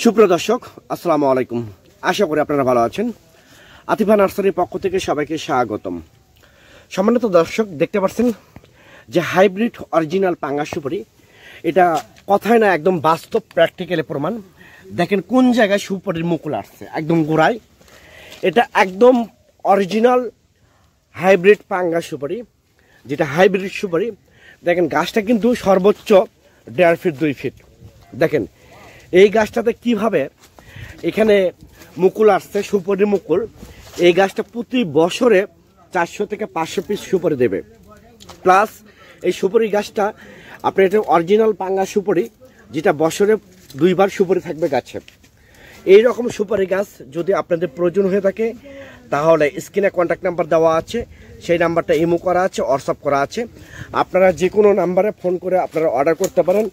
সুপ্রিয় দর্শক, আসসালামু আলাইকুম। আশা করি আপনারা ভালো আছেন। আতিফা নার্সারির পক্ষ থেকে সবাইকে স্বাগতম। সম্মানিত দর্শক, দেখতে পাচ্ছেন যে হাইব্রিড অরিজিনাল পাঙ্গাস সুপারি, এটা কথায় না, একদম বাস্তব প্র্যাকটিক্যালি প্রমাণ। দেখেন কোন জায়গায় সুপারির মুকুল আসছে, একদম গোড়ায়। এটা একদম অরিজিনাল হাইব্রিড পাঙ্গাস সুপারি, যেটা হাইব্রিড সুপারি। দেখেন গাছটা কিন্তু সর্বোচ্চ 1.5 ফিট 2 ফিট। দেখেন এই গাছটাতে কিভাবে এখানে মুকুল আসছে, সুপারি মুকুল। এই গাছটা প্রতি বছরে 400 থেকে 500 পিস সুপারি দেবে। প্লাস এই সুপারি গাছটা আপনার এটা অরিজিনাল পাঙ্গাস সুপারি, যেটা বছরে 2 বার সুপারি থাকবে গাছে। এই রকম সুপারি গাছ যদি আপনাদের প্রয়োজন হয়ে থাকে, তাহলে স্ক্রিনে কন্ট্যাক্ট নাম্বার দেওয়া আছে, সেই নাম্বারটা ইমো করা আছে, হোয়াটসঅ্যাপ করা আছে। আপনারা যে কোনো নাম্বারে ফোন করে আপনারা অর্ডার করতে পারেন,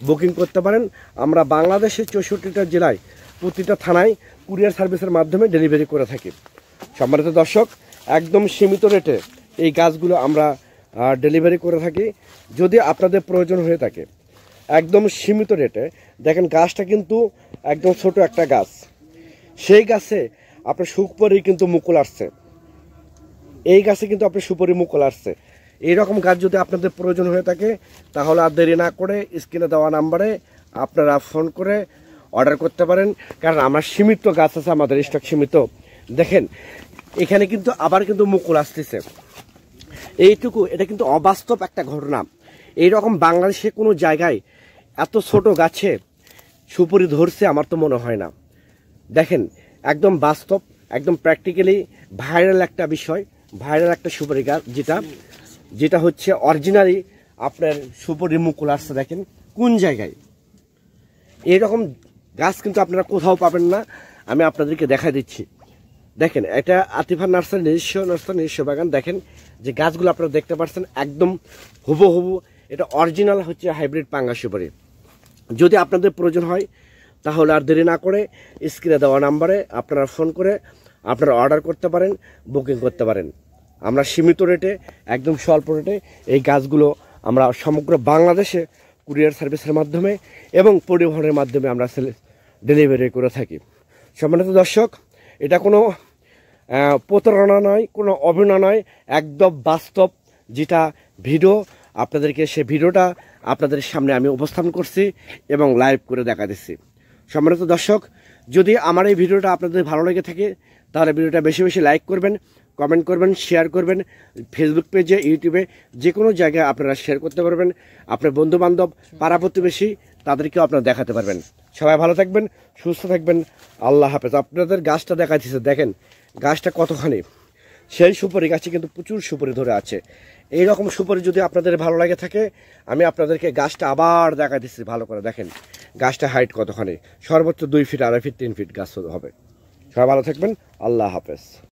বুকিং করতে পারেন। আমরা বাংলাদেশের 64টা জেলায় প্রতিটা থানায় কুরিয়ার সার্ভিসের মাধ্যমে ডেলিভারি করে থাকি। সম্মানিত দর্শক, একদম সীমিত রেটে এই গাছগুলো আমরা ডেলিভারি করে থাকি, যদি আপনাদের প্রয়োজন হয়ে থাকে। একদম সীমিত রেটে। দেখেন গাছটা কিন্তু একদম ছোট একটা গাছ, সেই গাছে আপনার সুপারি কিন্তু মুকুল আসছে। এই গাছে কিন্তু আপনার সুপারি মুকুল আসছে। এইরকম গাছ যদি আপনাদের প্রয়োজন হয়ে থাকে, তাহলে আর দেরি না করে স্ক্রিনে দেওয়া নাম্বারে আপনারা ফোন করে অর্ডার করতে পারেন। কারণ আমার সীমিত গাছ আছে, আমাদের স্টক সীমিত। দেখেন এখানে কিন্তু আবার কিন্তু মুকুল আসতেছে। এইটুকু, এটা কিন্তু অবাস্তব একটা ঘটনা। এইরকম বাংলাদেশে কোনো জায়গায় এত ছোট গাছে সুপারি ধরছে আমার তো মনে হয় না। দেখেন একদম বাস্তব, একদম প্র্যাকটিক্যালি ভাইরাল একটা বিষয়, ভাইরাল একটা সুপারি গাছ, যেটা হচ্ছে অরিজিনালি আপনার সুপারি মুকুল আসছে। দেখেন কোন জায়গায় এইরকম গাছ কিন্তু আপনারা কোথাও পাবেন না। আমি আপনাদেরকে দেখাই দিচ্ছি। দেখেন এটা আতিফা নার্সারি নিজস্ব বাগান। দেখেন যে গাছগুলো আপনারা দেখতে পাচ্ছেন একদম হুবহু, এটা অরিজিনাল হচ্ছে হাইব্রিড পাঙ্গাস সুপারি। যদি আপনাদের প্রয়োজন হয়, তাহলে আর দেরি না করে স্ক্রিনে দেওয়া নাম্বারে আপনারা ফোন করে আপনারা অর্ডার করতে পারেন, বুকিং করতে পারেন। আমরা সীমিত রেটে, একদম স্বল্প রেটে এই গাছগুলো আমরা সমগ্র বাংলাদেশে কুরিয়ার সার্ভিসের মাধ্যমে এবং পরিবহনের মাধ্যমে আমরা ডেলিভারি করে থাকি। সম্মানিত দর্শক, এটা কোনো প্রতারণা নয়, কোনো অভিনয় নয়, একদম বাস্তব যেটা ভিডিও আপনাদেরকে, সে ভিডিওটা আপনাদের সামনে আমি উপস্থাপন করছি এবং লাইভ করে দেখা দিচ্ছি। সম্মানিত দর্শক, যদি আমার এই ভিডিওটা আপনাদের ভালো লেগে থাকে, তাহলে ভিডিওটা বেশি বেশি লাইক করবেন, কমেন্ট করবেন, শেয়ার করবেন। ফেসবুক পেজে, ইউটিউবে, যে কোনো জায়গায় আপনারা শেয়ার করতে পারবেন। আপনার বন্ধুবান্ধব, পাড়া প্রতিবেশী, তাদেরকেও আপনারা দেখাতে পারবেন। সবাই ভালো থাকবেন, সুস্থ থাকবেন। আল্লাহ হাফেজ। আপনাদের গাছটা দেখাচ্ছি, দেখেন গাছটা কতখানি। সেই সুপারি গাছে কিন্তু প্রচুর সুপারি ধরে আছে। এই রকম সুপারি যদি আপনাদের ভালো লাগে থাকে, আমি আপনাদেরকে গাছটা আবার দেখা দিচ্ছি ভালো করে। দেখেন গাছটা হাইট কতখানি, সর্বোচ্চ 2 ফিট, 2.5 ফিট, 3 ফিট গাছ হবে। সবাই ভালো থাকবেন। আল্লাহ হাফেজ।